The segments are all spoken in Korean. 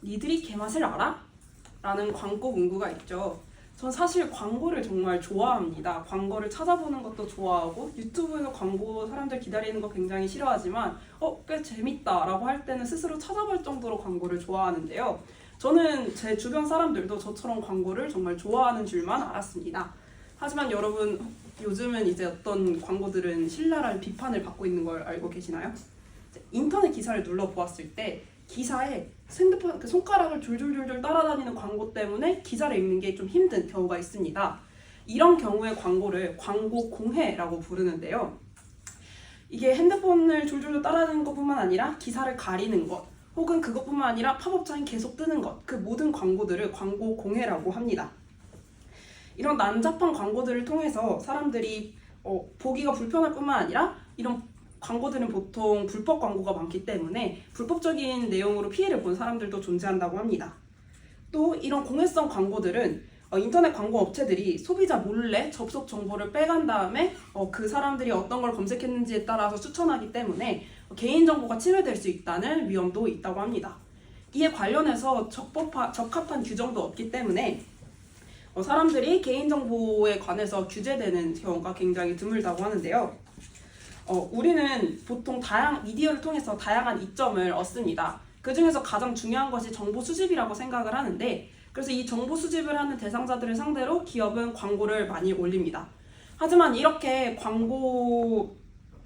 니들이 개맛을 알아? 라는 광고 문구가 있죠. 전 사실 광고를 정말 좋아합니다. 광고를 찾아보는 것도 좋아하고 유튜브에서 광고 사람들 기다리는 거 굉장히 싫어하지만 꽤 재밌다 라고 할 때는 스스로 찾아볼 정도로 광고를 좋아하는데요. 저는 제 주변 사람들도 저처럼 광고를 정말 좋아하는 줄만 알았습니다. 하지만 여러분, 요즘은 이제 어떤 광고들은 신랄한 비판을 받고 있는 걸 알고 계시나요? 인터넷 기사를 눌러보았을 때 기사에 핸드폰 손가락을 졸졸졸졸 따라다니는 광고 때문에 기사를 읽는 게 좀 힘든 경우가 있습니다. 이런 경우의 광고를 광고 공해라고 부르는데요. 이게 핸드폰을 졸졸졸 따라다니는 것뿐만 아니라 기사를 가리는 것, 혹은 그것뿐만 아니라 팝업창이 계속 뜨는 것, 그 모든 광고들을 광고 공해라고 합니다. 이런 난잡한 광고들을 통해서 사람들이 보기가 불편할 뿐만 아니라 이런 광고들은 보통 불법 광고가 많기 때문에 불법적인 내용으로 피해를 본 사람들도 존재한다고 합니다. 또 이런 공해성 광고들은 인터넷 광고 업체들이 소비자 몰래 접속 정보를 빼간 다음에 그 사람들이 어떤 걸 검색했는지에 따라서 추천하기 때문에 개인정보가 침해될 수 있다는 위험도 있다고 합니다. 이에 관련해서 적합한 규정도 없기 때문에 사람들이 개인정보에 관해서 규제되는 경우가 굉장히 드물다고 하는데요. 우리는 보통 미디어를 통해서 다양한 이점을 얻습니다. 그 중에서 가장 중요한 것이 정보 수집이라고 생각을 하는데, 그래서 이 정보 수집을 하는 대상자들을 상대로 기업은 광고를 많이 올립니다. 하지만 이렇게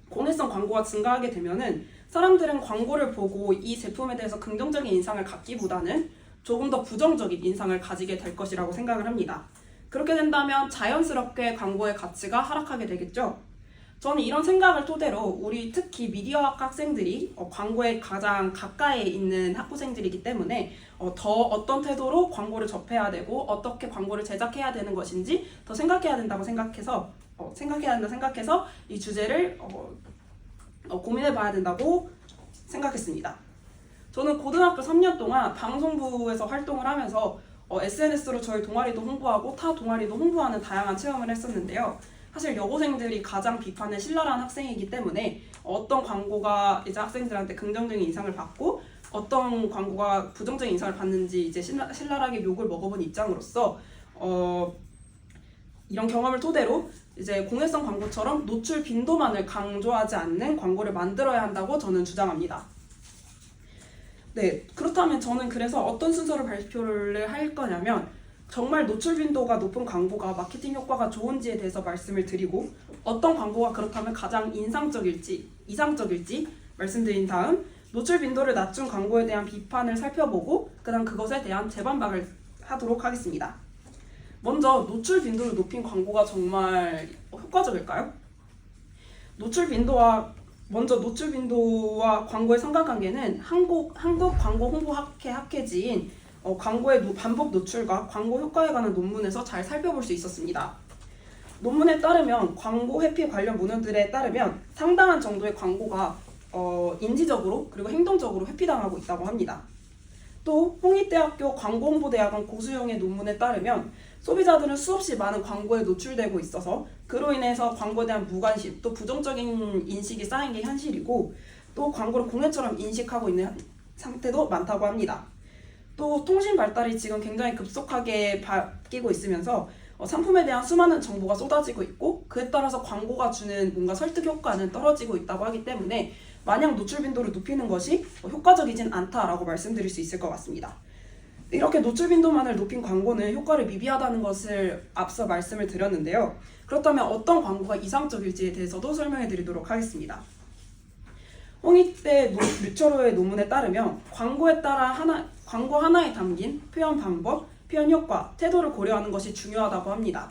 공해성 광고가 증가하게 되면은 사람들은 광고를 보고 이 제품에 대해서 긍정적인 인상을 갖기보다는 조금 더 부정적인 인상을 가지게 될 것이라고 생각을 합니다. 그렇게 된다면 자연스럽게 광고의 가치가 하락하게 되겠죠. 저는 이런 생각을 토대로 우리 특히 미디어학 학생들이 광고에 가장 가까이에 있는 학부생들이기 때문에 더 어떤 태도로 광고를 접해야 되고 어떻게 광고를 제작해야 되는 것인지 더 생각해야 된다고 생각해서 이 주제를 고민해 봐야 된다고 생각했습니다. 저는 고등학교 3년 동안 방송부에서 활동을 하면서 SNS로 저희 동아리도 홍보하고 타 동아리도 홍보하는 다양한 체험을 했었는데요. 사실 여고생들이 가장 비판에 신랄한 학생이기 때문에 어떤 광고가 이제 학생들한테 긍정적인 인상을 받고 어떤 광고가 부정적인 인상을 받는지 이제 신랄하게 욕을 먹어본 입장으로서 이런 경험을 토대로 이제 공해성 광고처럼 노출 빈도만을 강조하지 않는 광고를 만들어야 한다고 저는 주장합니다. 네, 그렇다면 저는 그래서 어떤 순서로 발표를 할 거냐면 정말 노출 빈도가 높은 광고가 마케팅 효과가 좋은지에 대해서 말씀을 드리고 어떤 광고가 그렇다면 가장 인상적일지, 이상적일지 말씀드린 다음 노출 빈도를 낮춘 광고에 대한 비판을 살펴보고 그다음 그것에 대한 재반박을 하도록 하겠습니다. 먼저 노출 빈도를 높인 광고가 정말 효과적일까요? 노출 빈도와 광고의 상관관계는 한국 광고 홍보 학회지인 광고의 반복 노출과 광고 효과에 관한 논문에서 잘 살펴볼 수 있었습니다. 논문에 따르면 광고 회피 관련 문헌들에 따르면 상당한 정도의 광고가 인지적으로 그리고 행동적으로 회피당하고 있다고 합니다. 또 홍익대학교 광고홍보대학원 고수영의 논문에 따르면 소비자들은 수없이 많은 광고에 노출되고 있어서 그로 인해서 광고에 대한 무관심 또 부정적인 인식이 쌓인 게 현실이고 또 광고를 공해처럼 인식하고 있는 상태도 많다고 합니다. 또 통신 발달이 지금 굉장히 급속하게 바뀌고 있으면서 상품에 대한 수많은 정보가 쏟아지고 있고 그에 따라서 광고가 주는 뭔가 설득 효과는 떨어지고 있다고 하기 때문에 마냥 노출 빈도를 높이는 것이 효과적이진 않다라고 말씀드릴 수 있을 것 같습니다. 이렇게 노출 빈도만을 높인 광고는 효과를 미비하다는 것을 앞서 말씀을 드렸는데요. 그렇다면 어떤 광고가 이상적일지에 대해서도 설명해 드리도록 하겠습니다. 홍익대 류철호의 논문에 따르면 광고 하나에 담긴 표현 방법, 표현 효과, 태도를 고려하는 것이 중요하다고 합니다.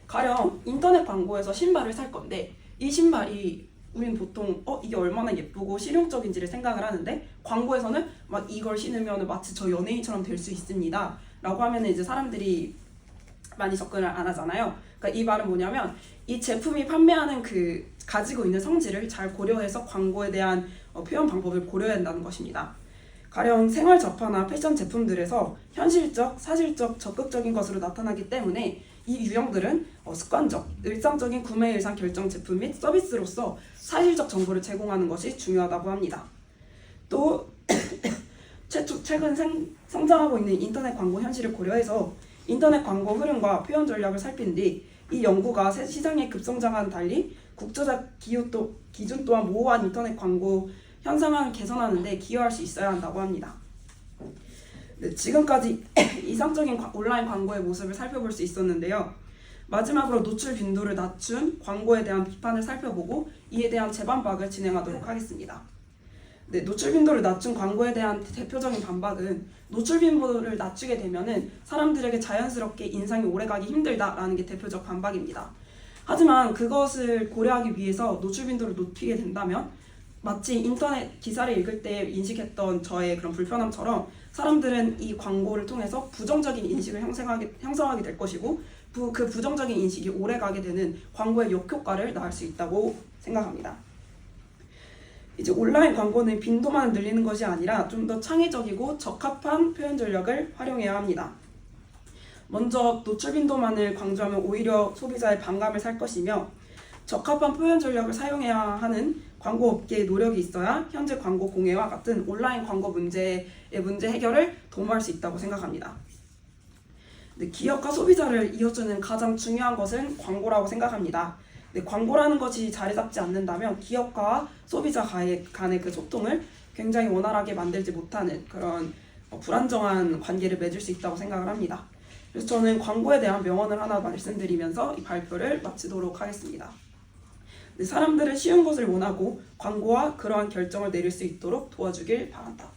가령 인터넷 광고에서 신발을 살 건데 이 신발이 우린 보통 이게 얼마나 예쁘고 실용적인지를 생각을 하는데 광고에서는 막 이걸 신으면 마치 저 연예인처럼 될 수 있습니다 라고 하면 이제 사람들이 많이 접근을 안 하잖아요. 그러니까 이 말은 뭐냐면 이 제품이 판매하는 가지고 있는 성질을 잘 고려해서 광고에 대한 표현 방법을 고려해야 한다는 것입니다. 가령 생활 잡화나 패션 제품들에서 현실적, 사실적, 적극적인 것으로 나타나기 때문에 이 유형들은 습관적, 일상적인 구매 의상 결정 제품 및 서비스로서 사실적 정보를 제공하는 것이 중요하다고 합니다. 또 최근 성장하고 있는 인터넷 광고 현실을 고려해서 인터넷 광고 흐름과 표현 전략을 살핀 뒤 이 연구가 시장의 급성장과는 달리 국제적 기준 또한 모호한 인터넷 광고 현상을 개선하는 데 기여할 수 있어야 한다고 합니다. 네, 지금까지 이상적인 온라인 광고의 모습을 살펴볼 수 있었는데요. 마지막으로 노출 빈도를 낮춘 광고에 대한 비판을 살펴보고 이에 대한 재반박을 진행하도록 하겠습니다. 네, 노출 빈도를 낮춘 광고에 대한 대표적인 반박은 노출 빈도를 낮추게 되면은 사람들에게 자연스럽게 인상이 오래가기 힘들다라는 게 대표적 반박입니다. 하지만 그것을 고려하기 위해서 노출 빈도를 높이게 된다면 마치 인터넷 기사를 읽을 때 인식했던 저의 그런 불편함처럼 사람들은 이 광고를 통해서 부정적인 인식을 형성하게 될 것이고 그 부정적인 인식이 오래가게 되는 광고의 역효과를 낳을 수 있다고 생각합니다. 이제 온라인 광고는 빈도만 늘리는 것이 아니라 좀 더 창의적이고 적합한 표현 전략을 활용해야 합니다. 먼저 노출 빈도만을 강조하면 오히려 소비자의 반감을 살 것이며 적합한 표현 전략을 사용해야 하는 광고 업계의 노력이 있어야 현재 광고 공해와 같은 온라인 광고 문제 해결을 도모할 수 있다고 생각합니다. 네, 기업과 소비자를 이어주는 가장 중요한 것은 광고라고 생각합니다. 네, 광고라는 것이 자리 잡지 않는다면 기업과 소비자 간의 그 소통을 굉장히 원활하게 만들지 못하는 그런 불안정한 관계를 맺을 수 있다고 생각을 합니다. 그래서 저는 광고에 대한 명언을 하나 말씀드리면서 이 발표를 마치도록 하겠습니다. 네, 사람들은 쉬운 것을 원하고 광고와 그러한 결정을 내릴 수 있도록 도와주길 바란다.